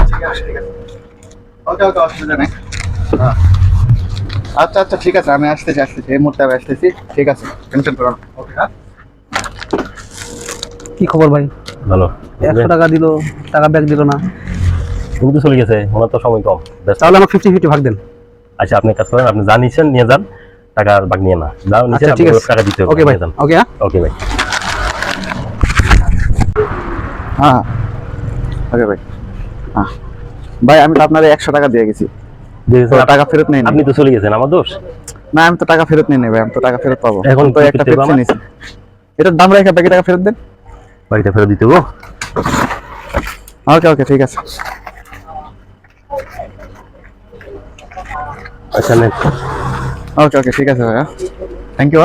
ঠিক আছে ঠিক আছে, ওকে ওকে, অসুবিধা নেই। আচ্ছা আচ্ছা ঠিক আছে, আমি আসতেছি এই মুহূর্তে আমি আসতেছি। ঠিক আছে, টেনশন করো না। ওকে হ্যাঁ। কি খবর ভাই? ভালো। 100 টাকা দিল, টাকা ব্যাক দিল না। তুমি তো চলে গেছে, ওনার তো সময় কম। তাহলে আমার 50-50 ভাগ দেন। আচ্ছা, আপনি কাজ করেন, আপনি যা নিচ্ছেন নিয়ে যান, টাকার ভাগ নিয়ে না যাও নিচে। আচ্ছা ঠিক আছে, টাকা দিতে হবে। ওকে ভাই, নিয়ে যান। ওকে। হ্যাঁ ওকে ভাই। হ্যাঁ ওকে ভাই। হ্যাঁ ভাই, আমি তো আপনার 100 টাকা দিয়ে গেছি, তো টাকা ফেরত নেই। আপনি তো চলে গেছেন, আমার দোষ? না, আমি তো টাকা ফেরত নিই ভাই, আমি তো টাকা ফেরত পাবো। এখন তো একটা পেপসি নিয়েছি, এটার দাম রেখে বাকি টাকা ফেরত দেন। বাড়িতে ফেরত দিতে হবে। ওকে ওকে ঠিক আছে। আচ্ছা নেন। ওকে ওকে ঠিক আছে ভাইয়া, থ্যাংক ইউ।